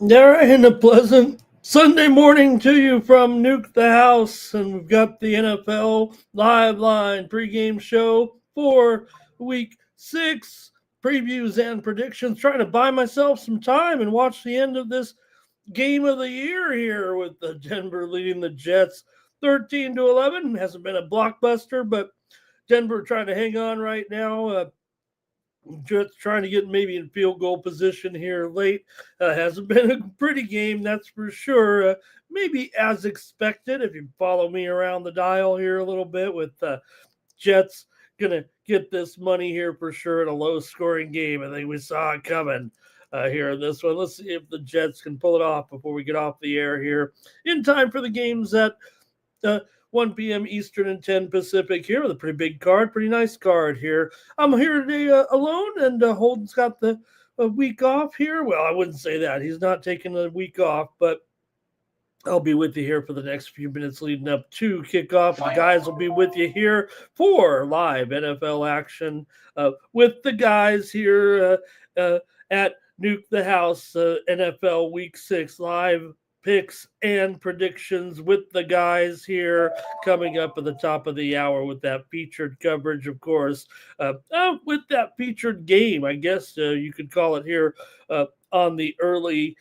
There and a pleasant Sunday morning to you from Nuke the House, and we've got the NFL Live Line pregame show for Week 6 previews and predictions. Trying to buy myself some time and watch the end of this game of the year here with the Denver leading the Jets 13-11. Hasn't been a blockbuster, but Denver trying to hang on right now. Just trying to get maybe in field goal position here late. Hasn't been a pretty game, that's for sure. Maybe as expected, if you follow me around the dial here a little bit, with Jets gonna get this money here for sure in a low scoring game. I think we saw it coming here in this one. Let's see if the Jets can pull it off before we get off the air here in time for the games that uh, 1 p.m. Eastern and 10 Pacific here with a pretty big card, pretty nice card here. I'm here today alone, and Holden's got the week off here. Well, I wouldn't say that. He's not taking a week off, but I'll be with you here for the next few minutes leading up to kickoff. The guys will be with you here for live NFL action with the guys here at Nuke the House, NFL Week 6 live picks and predictions with the guys here coming up at the top of the hour with that featured coverage, of course. With that featured game, I guess you could call it here on the early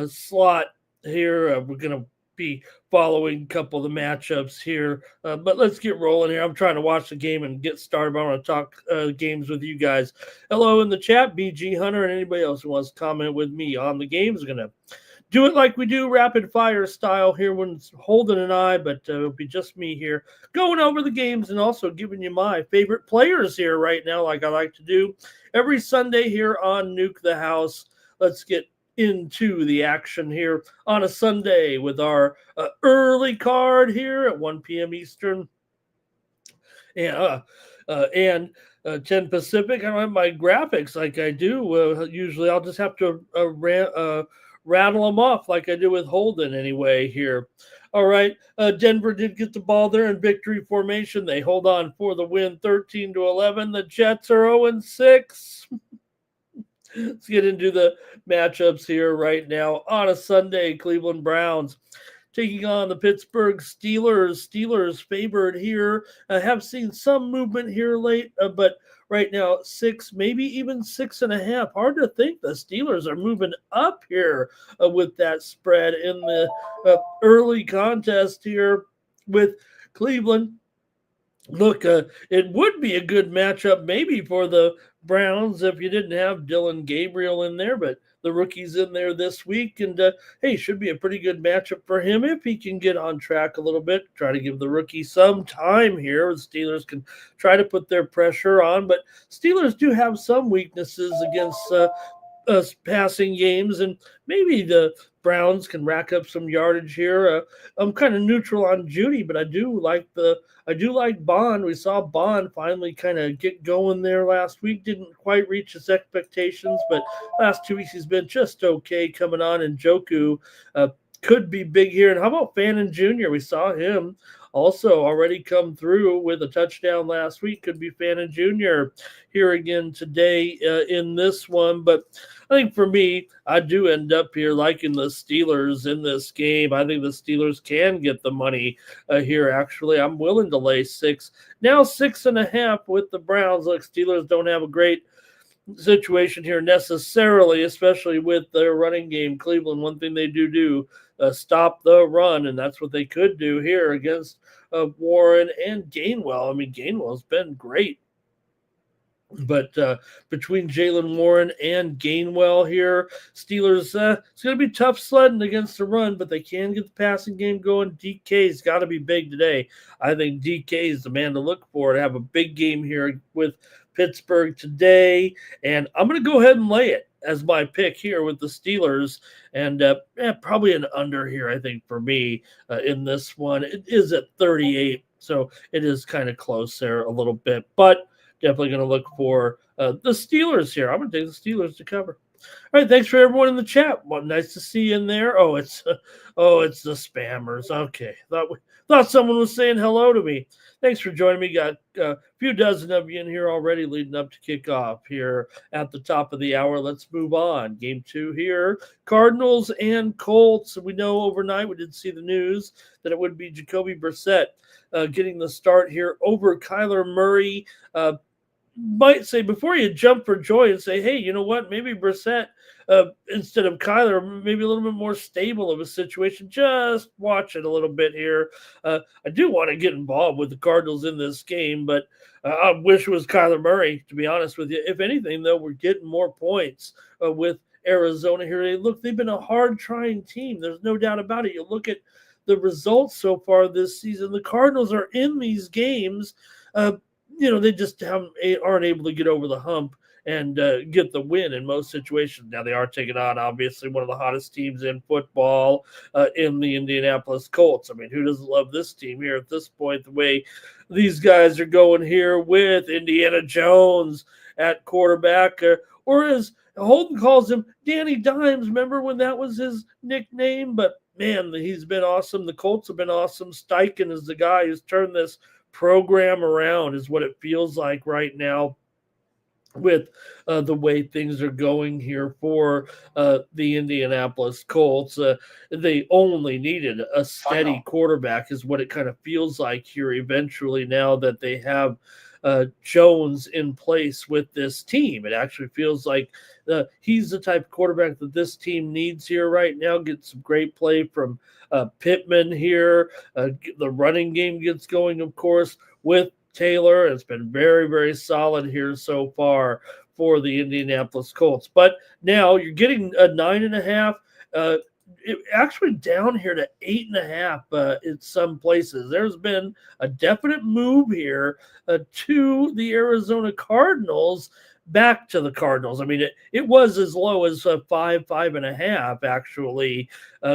slot here. We're going to be following a couple of the matchups here, but let's get rolling here. I'm trying to watch the game and get started, but I want to talk games with you guys. Hello in the chat, BG Hunter, and anybody else who wants to comment with me on the games. Going to do it like we do, rapid fire style here when it's Holden and I, but it'll be just me here going over the games and also giving you my favorite players here right now, like I like to do every Sunday here on Nuke the House. Let's get into the action here on a Sunday with our early card here at 1 p.m. Eastern and 10 Pacific. I don't have my graphics like I do. Usually I'll just have to rattle them off like I do with Holden anyway here. All right, Denver did get the ball there in victory formation. They hold on for the win 13-11. The Jets are 0-6. Let's get into the matchups here right now on a Sunday. Cleveland Browns taking on the Pittsburgh Steelers. Steelers favored here. Have seen some movement here late, but right now 6, maybe even 6.5. Hard to think the Steelers are moving up here with that spread in the early contest here with Cleveland. Look, it would be a good matchup maybe for the Browns if you didn't have Dylan Gabriel in there, but the rookie's in there this week, and hey, should be a pretty good matchup for him if he can get on track a little bit. Try to give the rookie some time here. The Steelers can try to put their pressure on, but Steelers do have some weaknesses against passing games, and maybe the Browns can rack up some yardage here. I'm kind of neutral on Judy, but I do like Bond. We saw Bond finally kind of get going there last week. Didn't quite reach his expectations, but last 2 weeks he's been just okay coming on. And Joku could be big here. And how about Fannin Jr.? We saw him also already come through with a touchdown last week. Could be Fannin Jr. here again today in this one. But I think for me, I do end up here liking the Steelers in this game. I think the Steelers can get the money here, actually. I'm willing to lay 6. Now 6.5 with the Browns. Look, Steelers don't have a great situation here necessarily, especially with their running game. Cleveland, one thing they do stop the run, and that's what they could do here against Warren and Gainwell. I mean, Gainwell's been great, but between Jalen Warren and Gainwell here, Steelers, it's going to be tough sledding against the run, but they can get the passing game going. DK's got to be big today. I think DK is the man to look for to have a big game here with Pittsburgh today, and I'm going to go ahead and lay it as my pick here with the Steelers, and probably an under here, I think, for me in this one. It is at 38, so it is kind of close there a little bit, but definitely going to look for the Steelers here. I'm going to take the Steelers to cover. All right, thanks for everyone in the chat. Well, nice to see you in there. Oh, it's the spammers. Okay, thought Thought someone was saying hello to me. Thanks for joining me. Got a few dozen of you in here already leading up to kickoff here at the top of the hour. Let's move on. Game 2 here. Cardinals and Colts. We know overnight we did see the news that it would be Jacoby Brissett getting the start here over Kyler Murray. Might say before you jump for joy and say, hey, you know what? Maybe Brissett, instead of Kyler, maybe a little bit more stable of a situation. Just watch it a little bit here. I do want to get involved with the Cardinals in this game, but I wish it was Kyler Murray, to be honest with you. If anything, though, we're getting more points with Arizona here. Look, they've been a hard-trying team. There's no doubt about it. You look at the results so far this season. The Cardinals are in these games. They just aren't able to get over the hump and get the win in most situations. Now they are taking on, obviously, one of the hottest teams in football in the Indianapolis Colts. I mean, who doesn't love this team here at this point, the way these guys are going here with Indiana Jones at quarterback, or as Holden calls him, Danny Dimes. Remember when that was his nickname? But, man, he's been awesome. The Colts have been awesome. Steichen is the guy who's turned this program around, is what it feels like right now with the way things are going here for the Indianapolis Colts. They only needed a steady quarterback, is what it kind of feels like here eventually, now that they have Jones in place with this team. It actually feels like he's the type of quarterback that this team needs here right now. Get some great play from Pittman here. The running game gets going, of course, with Taylor. It's been very, very solid here so far for the Indianapolis Colts. But now you're getting a 9.5. It actually down here to 8.5 in some places. There's been a definite move here to the Arizona Cardinals, back to the Cardinals. I mean, it was as low as 5.5 actually,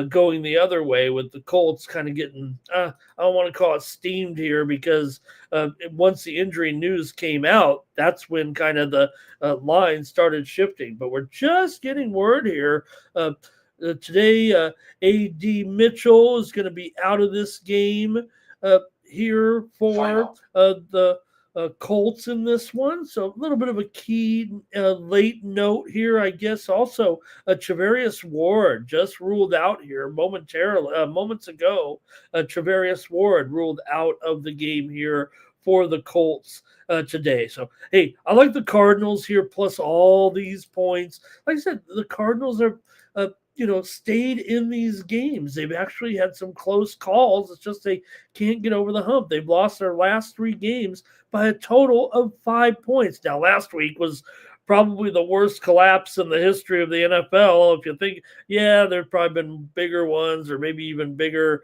going the other way, with the Colts kind of getting, I don't want to call it steamed here, because once the injury news came out, that's when kind of the line started shifting. But we're just getting word here. Today, A.D. Mitchell is going to be out of this game here for the Colts in this one. So a little bit of a key late note here, I guess. Also, Travarius Ward just ruled out here moments ago. Travarius Ward ruled out of the game here for the Colts today. So, hey, I like the Cardinals here, plus all these points. Like I said, the Cardinals are stayed in these games. They've actually had some close calls. It's just they can't get over the hump. They've lost their last 3 games by a total of 5 points. Now, last week was probably the worst collapse in the history of the NFL. If you think, there's probably been bigger ones, or maybe even bigger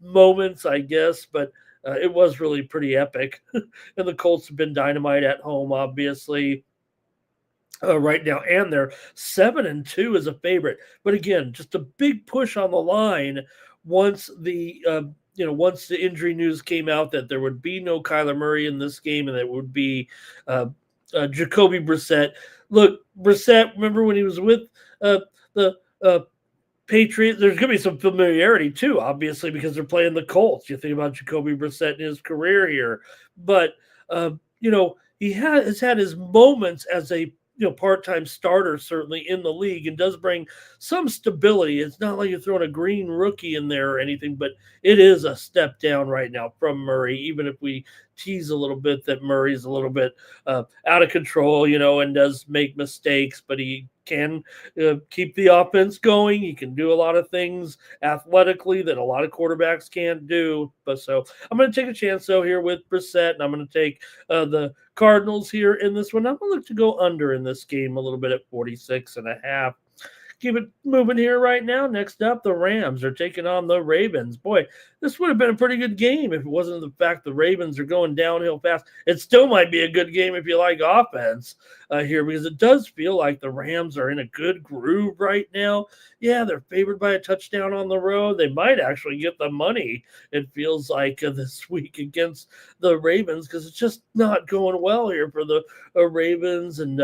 moments, I guess. But it was really pretty epic. And the Colts have been dynamite at home, obviously. Right now, and they're 7-2 as a favorite. But again, just a big push on the line once the once the injury news came out that there would be no Kyler Murray in this game, and it would be Jacoby Brissett. Look, Brissett, remember when he was with the Patriots? There's going to be some familiarity too, obviously, because they're playing the Colts. You think about Jacoby Brissett in his career here, but he has had his moments as a part-time starter, certainly in the league, and does bring some stability. It's not like you're throwing a green rookie in there or anything, but it is a step down right now from Murray, even if we tease a little bit that Murray's a little bit out of control, and does make mistakes, but he can keep the offense going. He can do a lot of things athletically that a lot of quarterbacks can't do. But so I'm going to take a chance, though, here with Brissett, and I'm going to take the Cardinals here in this one. I'm going to look to go under in this game a little bit at 46.5. Keep it moving here right now. Next up, the Rams are taking on the Ravens. Boy, this would have been a pretty good game if it wasn't the fact the Ravens are going downhill fast. It still might be a good game if you like offense. here, because it does feel like the Rams are in a good groove right now. Yeah, they're favored by a touchdown on the road. They might actually get the money, it feels like, this week against the Ravens, because it's just not going well here for the Ravens. And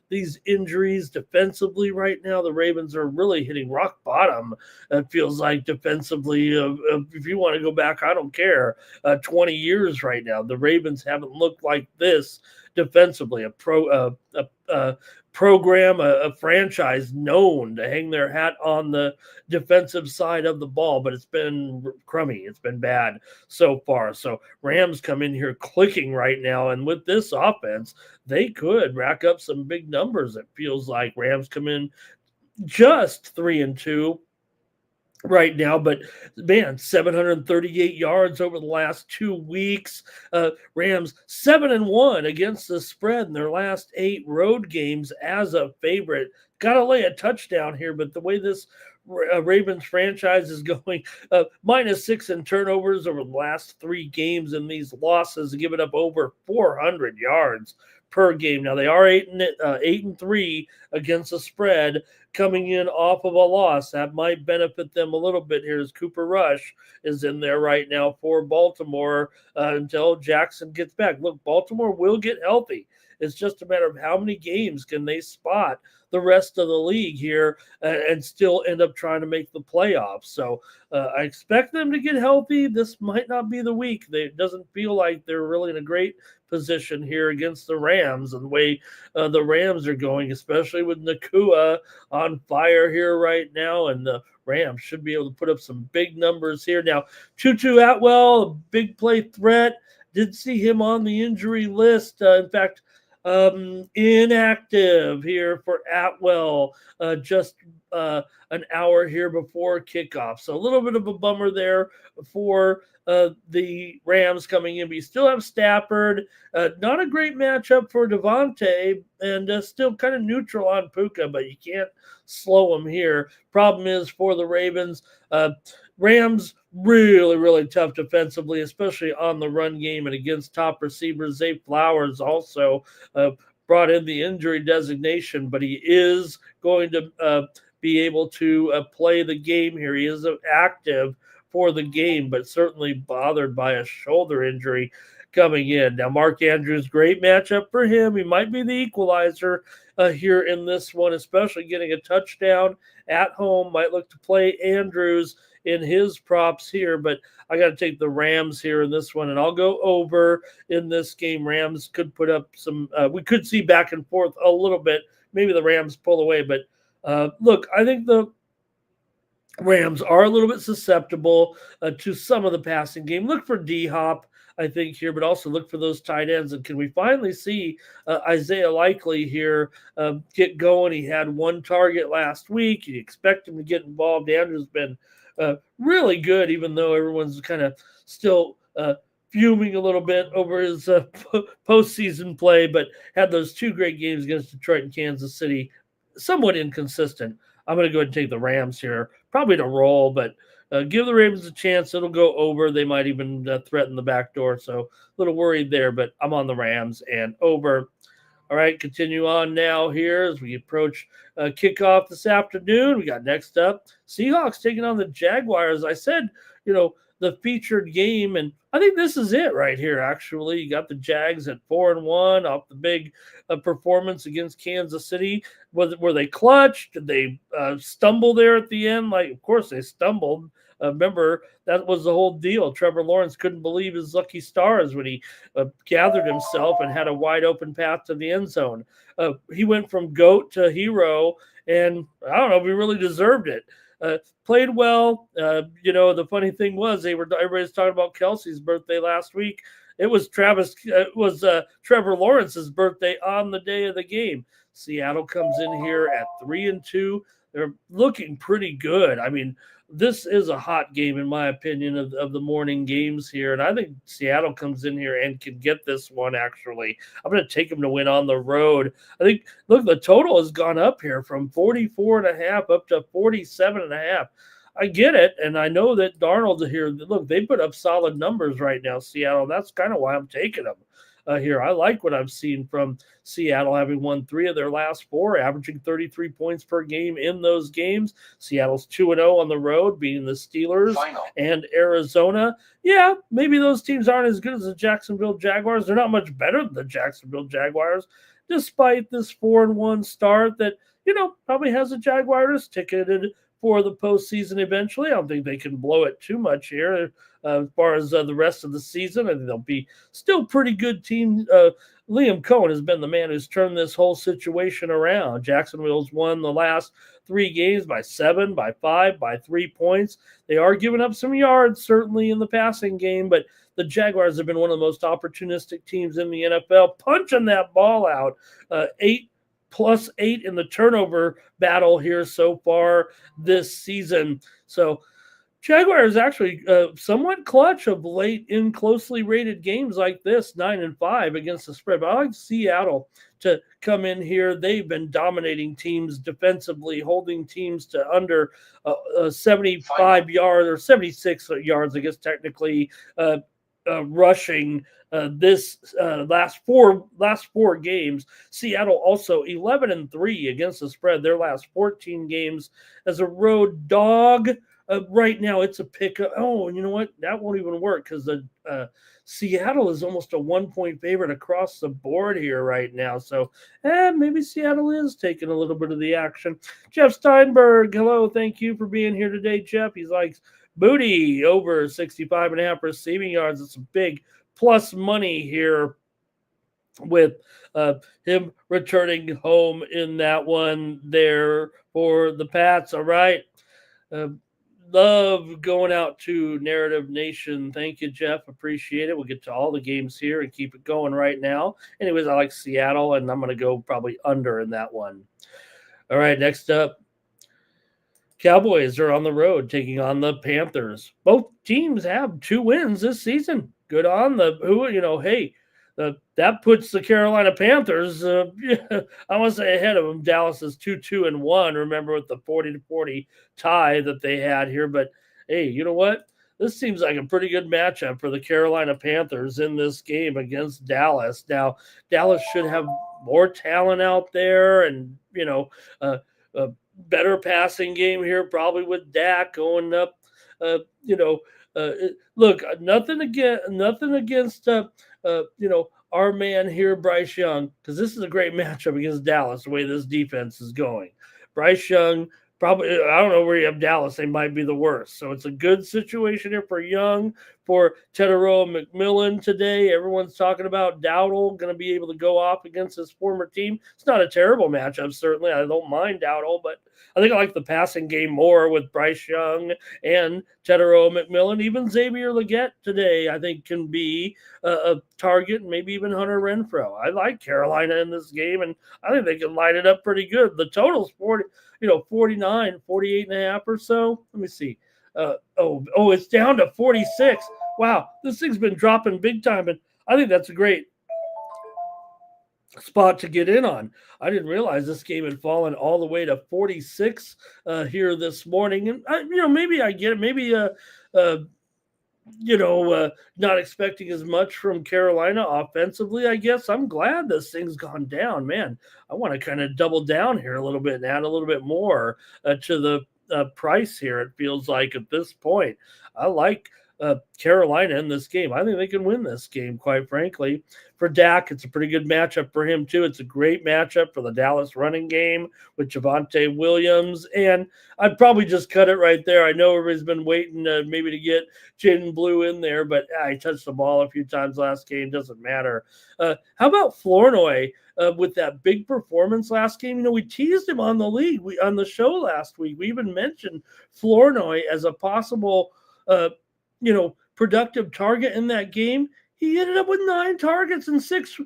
these injuries defensively right now, the Ravens are really hitting rock bottom. It feels like defensively. If you want to go back, I don't care. 20 years right now, the Ravens haven't looked like this defensively. A program, a franchise known to hang their hat on the defensive side of the ball, but it's been crummy. It's been bad so far. So Rams come in here clicking right now, and with this offense, they could rack up some big numbers. It feels like Rams come in just 3-2 right now, but man, 738 yards over the last 2 weeks. Rams 7-1 against the spread in their last 8 road games as a favorite. Got to lay a touchdown here, but the way this Ravens franchise is going, -6 in turnovers over the last 3 games, and these losses giving up over 400 yards per game. Now they are 8-3 against the spread, coming in off of a loss. That might benefit them a little bit here, as Cooper Rush is in there right now for Baltimore until Jackson gets back. Look, Baltimore will get healthy. It's just a matter of how many games can they spot the rest of the league here and still end up trying to make the playoffs. So I expect them to get healthy. This might not be the week. It doesn't feel like they're really in a great position here against the Rams, and the way the Rams are going, especially with Nakua on fire here right now, and the Rams should be able to put up some big numbers here. Now, Tutu Atwell, a big play threat. Did see him on the injury list. In fact, inactive here for Atwell, just an hour here before kickoff. So a little bit of a bummer there for the Rams coming in. But you still have Stafford. Not a great matchup for Devontae, and still kind of neutral on Puka, but you can't slow him here. Problem is for the Ravens, Rams really, really tough defensively, especially on the run game and against top receivers. Zay Flowers also brought in the injury designation, but he is going to be able to play the game here. He is active for the game, but certainly bothered by a shoulder injury coming in. Now, Mark Andrews, great matchup for him. He might be the equalizer here in this one, especially getting a touchdown at home. Might look to play Andrews in his props here, but I got to take the Rams here in this one, and I'll go over in this game. Rams could put up some, we could see back and forth a little bit. Maybe the Rams pull away, but look, I think the Rams are a little bit susceptible to some of the passing game. Look for D-Hop, I think, here, but also look for those tight ends. And can we finally see Isaiah Likely here get going? He had 1 target last week. You expect him to get involved. Andrew's been really good, even though everyone's kind of still fuming a little bit over his postseason play, but had those 2 great games against Detroit and Kansas City. Somewhat inconsistent. I'm going to go ahead and take the Rams here, probably to roll, but give the Ravens a chance. It'll go over. They might even threaten the back door, so a little worried there, but I'm on the Rams and over. All right, continue on now here as we approach kickoff this afternoon. We got next up Seahawks taking on the Jaguars. I said, the featured game, and I think this is it right here, actually. You got the Jags at 4-1 off the big performance against Kansas City. Were they clutch? Did they stumble there at the end? Of course they stumbled. Remember, that was the whole deal. Trevor Lawrence couldn't believe his lucky stars when he gathered himself and had a wide open path to the end zone. He went from GOAT to hero, and I don't know if he really deserved it. Played well. The funny thing was everybody's talking about Kelsey's birthday last week. It was Trevor Lawrence's birthday on the day of the game. Seattle comes in here at 3-2. They're looking pretty good. I mean, this is a hot game, in my opinion, of the morning games here. And I think Seattle comes in here and can get this one, actually. I'm going to take them to win on the road. I think, look, the total has gone up here from 44.5 up to 47.5. I get it, and I know that Darnold here, look, they put up solid numbers right now, Seattle. That's kind of why I'm taking them. here. I like what I've seen from Seattle, having won 3 of their last 4, averaging 33 points per game in those games. Seattle's 2-0 on the road, beating the Steelers and Arizona. Yeah, maybe those teams aren't as good as the Jacksonville Jaguars. They're not much better than the Jacksonville Jaguars, despite this 4-1 start that, probably has the Jaguars ticketed for the postseason eventually. I don't think they can blow it too much here as far as the rest of the season. I think they'll be still pretty good team. Liam Cohen has been the man who's turned this whole situation around. Jacksonville's won the last 3 games by 7, by 5, by 3 points. They are giving up some yards, certainly in the passing game, but the Jaguars have been one of the most opportunistic teams in the NFL, punching that ball out. 8+8 in the turnover battle here so far this season. So Jaguars actually somewhat clutch of late in closely rated games like this, 9-5 against the spread. But I like Seattle to come in here. They've been dominating teams defensively, holding teams to under 75 yards or 76 yards, I guess technically, rushing this last four games. Seattle also 11-3 against the spread their last 14 games as a road dog. Right now it's a pick. Oh, and you know what? That won't even work because the Seattle is almost a 1-point favorite across the board here right now. So maybe Seattle is taking a little bit of the action. Jeff Steinberg, hello. Thank you for being here today, Jeff. He's like, Booty over 65.5 receiving yards. It's a big plus money here with him returning home in that one there for the Pats. All right. Love going out to Narrative Nation. Thank you, Jeff. Appreciate it. We'll get to all the games here and keep it going right now. Anyways, I like Seattle, and I'm going to go probably under in that one. All right, next up. Cowboys are on the road taking on the Panthers. Both teams have 2 wins this season. Good on that puts the Carolina Panthers, I want to say ahead of them. Dallas is 2-2-1. Remember with the 40-40 tie that they had here. But hey, you know what? This seems like a pretty good matchup for the Carolina Panthers in this game against Dallas. Now, Dallas should have more talent out there, and better passing game here, probably with Dak going up. Look, nothing against our man here, Bryce Young, because this is a great matchup against Dallas. The way this defense is going, Bryce Young. Probably, I don't know where you have Dallas. They might be the worst. So it's a good situation here for Young, for Teteroa McMillan today. Everyone's talking about Dowdle going to be able to go off against his former team. It's not a terrible matchup, certainly. I don't mind Dowdle, but I think I like the passing game more with Bryce Young and Teteroa McMillan. Even Xavier Legette today, I think, can be a target, and maybe even Hunter Renfrow. I like Carolina in this game, and I think they can line it up pretty good. The total's 49, 48.5 or so. Let me see. It's down to 46. Wow, this thing's been dropping big time, and I think that's a great spot to get in on. I didn't realize this game had fallen all the way to 46 here this morning, and maybe I get it. Maybe not expecting as much from Carolina offensively, I guess. I'm glad this thing's gone down, man. I want to kind of double down here a little bit and add a little bit more to the price here. It feels like at this point, I like Carolina in this game. I think they can win this game, quite frankly. For Dak, it's a pretty good matchup for him, too. It's a great matchup for the Dallas running game with Javonte Williams. And I'd probably just cut it right there. I know everybody's been waiting maybe to get Jaden Blue in there, but he touched the ball a few times last game. Doesn't matter. How about Flournoy with that big performance last game? We teased him on on the show last week. We even mentioned Flournoy as a possible productive target in that game. He ended up with 9 targets and 6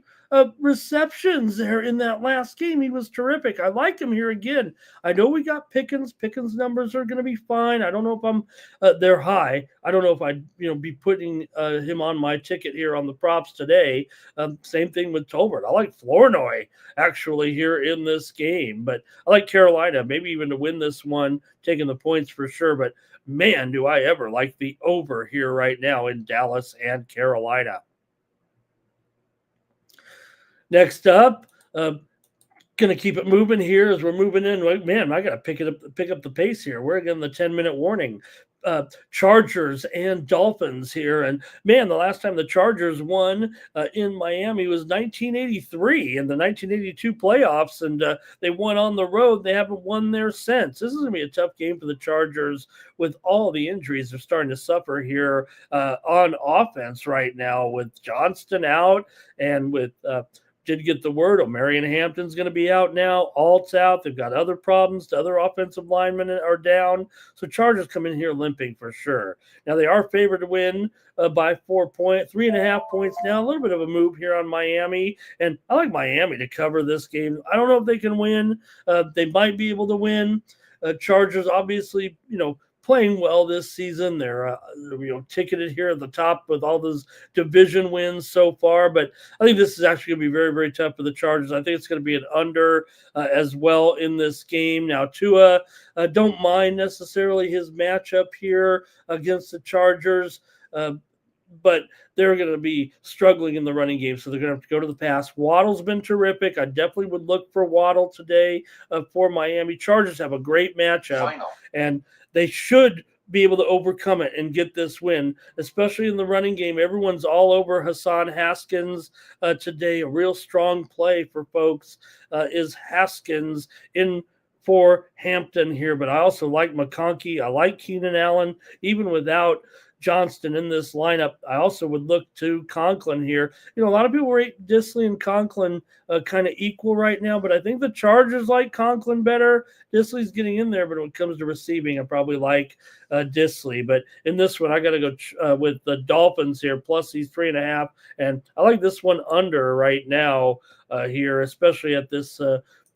receptions there in that last game. He was terrific. I like him here again. I know we got Pickens. Pickens numbers are going to be fine. I don't know if they're high. I don't know if I'd be putting him on my ticket here on the props today. Same thing with Tolbert. I like Flournoy actually here in this game, but I like Carolina maybe even to win this one, taking the points for sure. But man, do I ever like the over here right now in Dallas and Carolina. Next up, going to keep it moving here as we're moving in. Man, I got to pick up the pace here. We're getting the 10-minute warning. Chargers and Dolphins here, and man, the last time the Chargers won in Miami was 1983 in the 1982 playoffs, and they won on the road. They haven't won there since. This is going to be a tough game for the Chargers with all the injuries they're starting to suffer here on offense right now, with Johnston out and with did get the word. O'Marion Hampton's going to be out now. Alt's out. They've got other problems. The other offensive linemen are down. So Chargers come in here limping for sure. Now they are favored to win by 3.5 points now. A little bit of a move here on Miami. And I like Miami to cover this game. I don't know if they can win. They might be able to win. Chargers, obviously, playing well this season. They're ticketed here at the top with all those division wins so far, but I think this is actually going to be very, very tough for the Chargers. I think it's going to be an under as well in this game. Now, Tua, don't mind necessarily his matchup here against the Chargers, but they're going to be struggling in the running game, so they're going to have to go to the pass. Waddle's been terrific. I definitely would look for Waddle today for Miami. Chargers have a great matchup, and they should be able to overcome it and get this win, especially in the running game. Everyone's all over Hassan Haskins today. A real strong play for folks is Haskins in for Hampton here, but I also like McConkey. I like Keenan Allen, even without Johnston in this lineup. I also would look to Conklin here. A lot of people rate Disley and Conklin kind of equal right now, but I think the Chargers like Conklin better. Disley's getting in there, but when it comes to receiving, I probably like Disley. But in this one, I got to go with the Dolphins here, plus these 3.5, and I like this one under right now here, especially at this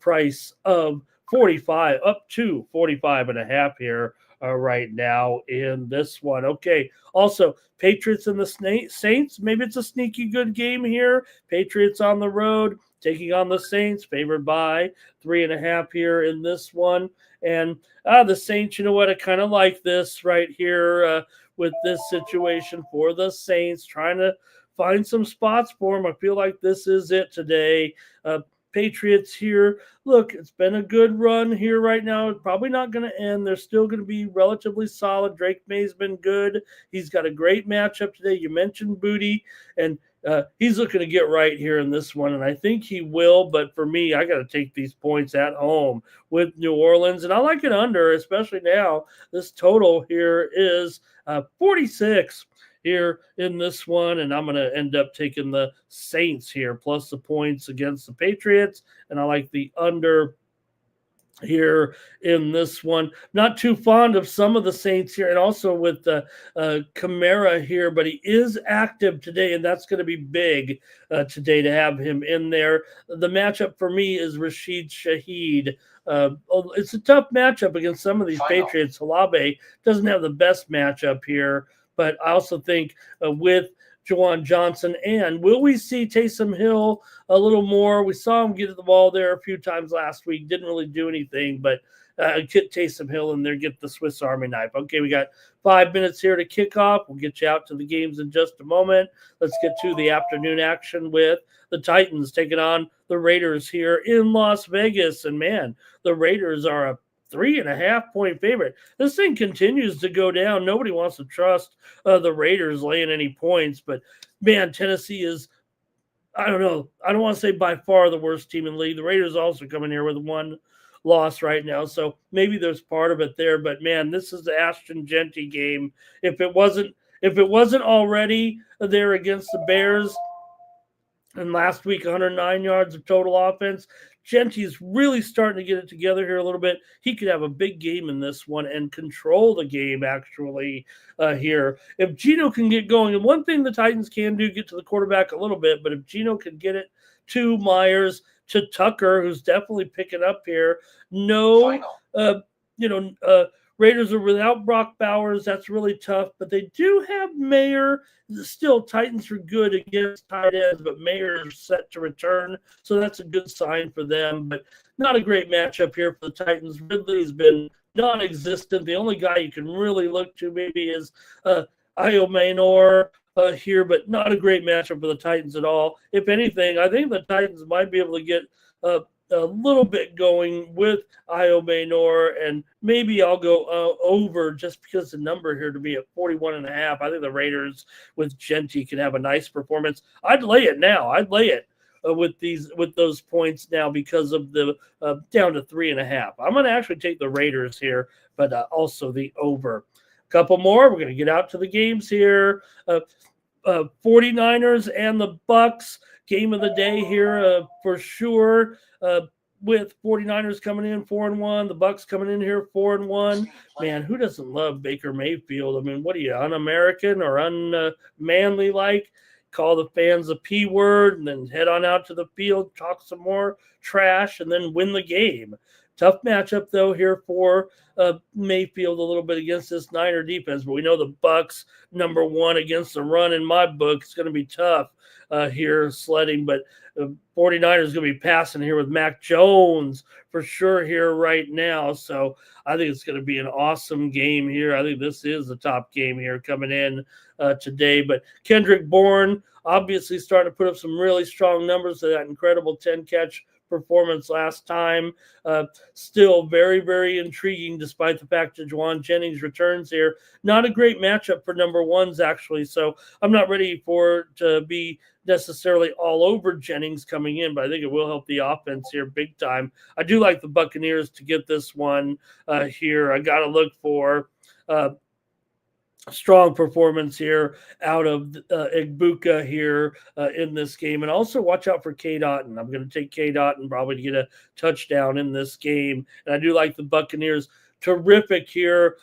price of 45, up to 45.5 here. Right now in this one. Okay. Also, Patriots and the Saints. Maybe it's a sneaky good game here. Patriots on the road taking on the Saints, favored by 3.5 here in this one. And the Saints, you know what? I kind of like this right here with this situation for the Saints, trying to find some spots for them. I feel like this is it today. Patriots here. Look, it's been a good run here right now. It's probably not going to end. They're still going to be relatively solid. Drake May's been good. He's got a great matchup today. You mentioned Booty, and he's looking to get right here in this one, and I think he will. But for me, I got to take these points at home with New Orleans, and I like it under, especially now. This total here is 46. Here in this one, and I'm going to end up taking the Saints here, plus the points against the Patriots, and I like the under here in this one. Not too fond of some of the Saints here, and also with the Kamara here, but he is active today, and that's going to be big today to have him in there. The matchup for me is Rashid Shaheed. It's a tough matchup against some of these Patriots. Halave doesn't have the best matchup here, but I also think with Juwan Johnson, and will we see Taysom Hill a little more? We saw him get at the ball there a few times last week. Didn't really do anything, but get Taysom Hill in there, get the Swiss Army knife. Okay, we got 5 minutes here to kick off. We'll get you out to the games in just a moment. Let's get to the afternoon action with the Titans taking on the Raiders here in Las Vegas. And man, the Raiders are a 3.5 point favorite. This thing continues to go down. Nobody wants to trust the Raiders laying any points, but man, Tennessee is, I don't know. I don't want to say by far the worst team in the league. The Raiders also coming here with one loss right now, so maybe there's part of it there. But man, this is the Ashton Genty game. If it wasn't already there against the Bears, and last week 109 yards of total offense. Genty's really starting to get it together here a little bit. He could have a big game in this one and control the game actually here. If Geno can get going, and one thing the Titans can do, get to the quarterback a little bit, but if Geno can get it to Myers, to Tucker, who's definitely picking up here, Raiders are without Brock Bowers. That's really tough, but they do have Mayer. Still, Titans are good against tight ends, but Mayer is set to return, so that's a good sign for them. But not a great matchup here for the Titans. Ridley's been non-existent. The only guy you can really look to maybe is Io Manor here, but not a great matchup for the Titans at all. If anything, I think the Titans might be able to get uh, a little bit going with Io Maynor, and maybe I'll go over just because the number here to be at 41.5. I think the Raiders with Genty can have a nice performance. I'd lay it now. I'd lay it. With those points now because of the down to 3.5. I'm going to actually take the Raiders here, but also the over. Couple more. We're going to get out to the games here. 49ers and the Bucks. Game of the day here for sure. With 49ers coming in 4-1, the Bucks coming in here 4-1. Man, who doesn't love Baker Mayfield? I mean, what are you, un-American or unmanly like? Call the fans a P word and then head on out to the field, talk some more trash, and then win the game. Tough matchup though here for Mayfield a little bit against this Niner defense, but we know the Bucks number one against the run in my book. It's going to be tough here sledding, but 49ers going to be passing here with Mac Jones for sure here right now. So I think it's going to be an awesome game here. I think this is the top game here coming in today. But Kendrick Bourne obviously starting to put up some really strong numbers to that incredible 10-catch performance last time. Still very, very intriguing despite the fact that Juwan Jennings returns here. Not a great matchup for number ones, actually. So I'm not ready for it to be necessarily all over Jennings coming in, but I think it will help the offense here big time. I do like the Buccaneers to get this one here. I got to look for strong performance here out of Igbuka here in this game. And also watch out for K. Dotton. I'm going to take K. Dotton probably to get a touchdown in this game. And I do like the Buccaneers. Terrific here.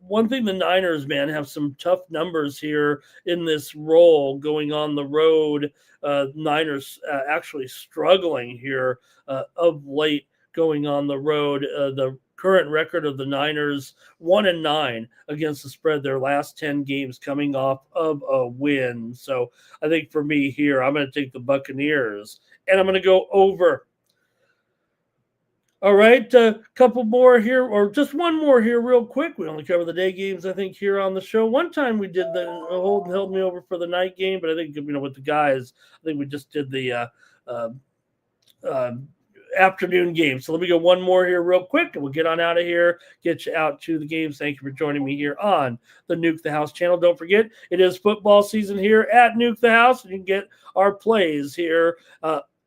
One thing, the Niners, man, have some tough numbers here in this role going on the road. Niners actually struggling here of late going on the road. The current record of the Niners 1-9 against the spread their last 10 games coming off of a win. So I think for me here, I'm going to take the Buccaneers and I'm going to go over. All right, a couple more here, or just one more here real quick. We only cover the day games, I think, here on the show. One time we did the Holden held me over for the night game, but I think, with the guys, I think we just did the afternoon game. So let me go one more here real quick, and we'll get on out of here, get you out to the games. Thank you for joining me here on the Nuke the House channel. Don't forget, it is football season here at Nuke the House, and you can get our plays here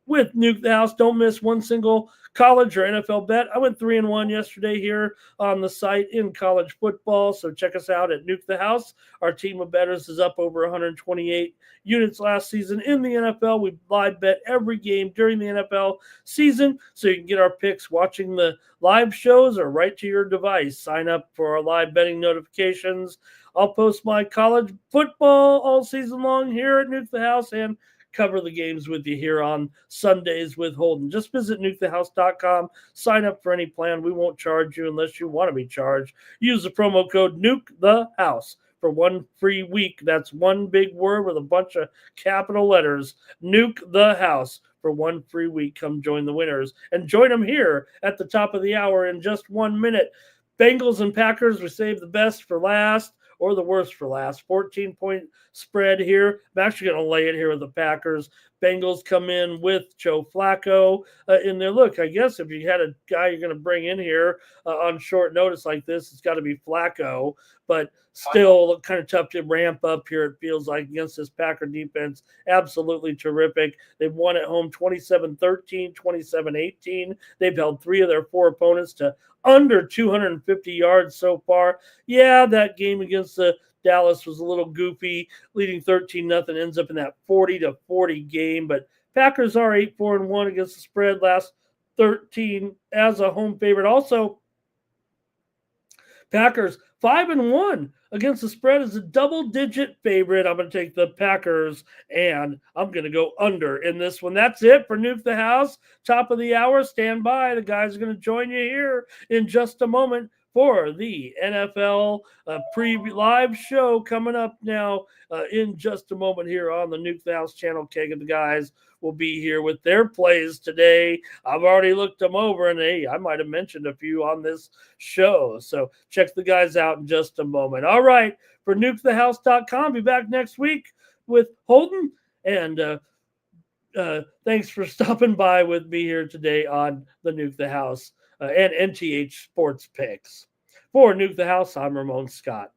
with Nuke the House. Don't miss one single college or NFL bet. I went 3-1 yesterday here on the site in college football, so check us out at Nuke the House. Our team of bettors is up over 128 units last season in the NFL. We live bet every game during the NFL season, so you can get our picks watching the live shows or right to your device. Sign up for our live betting notifications. I'll post my college football all season long here at Nuke the House and cover the games with you here on Sundays with Holden. Just visit nukethehouse.com. Sign up for any plan. We won't charge you unless you want to be charged. Use the promo code NUKETHEHOUSE for one free week. That's one big word with a bunch of capital letters. Nuke the House for one free week. Come join the winners and join them here at the top of the hour in just 1 minute. Bengals and Packers, we saved the best for last. Or the worst for last. 14-point spread here. I'm actually going to lay it here with the Packers. Bengals come in with Joe Flacco in there. Look, I guess if you had a guy you're going to bring in here on short notice like this, it's got to be Flacco. But still kind of tough to ramp up here, it feels like, against this Packer defense. Absolutely terrific. They've won at home 27-13, 27-18. They've held 3 of their 4 opponents to under 250 yards so far. Yeah, that game against the Dallas was a little goofy, leading 13-0, ends up in that 40-40 game. But Packers are 8-4-1 against the spread last 13 as a home favorite. Also, Packers 5-1 against the spread as a double-digit favorite. I'm going to take the Packers, and I'm going to go under in this one. That's it for Nuke the House. Top of the hour. Stand by. The guys are going to join you here in just a moment for the NFL live show coming up now in just a moment here on the Nuke the House channel. Keg and the guys will be here with their plays today. I've already looked them over, and hey, I might have mentioned a few on this show. So check the guys out in just a moment. All right, for nukethehouse.com, be back next week. with Holden. And thanks for stopping by with me here today on the Nuke the House and NTH Sports Picks. For Nuke the House, I'm Ramon Scott.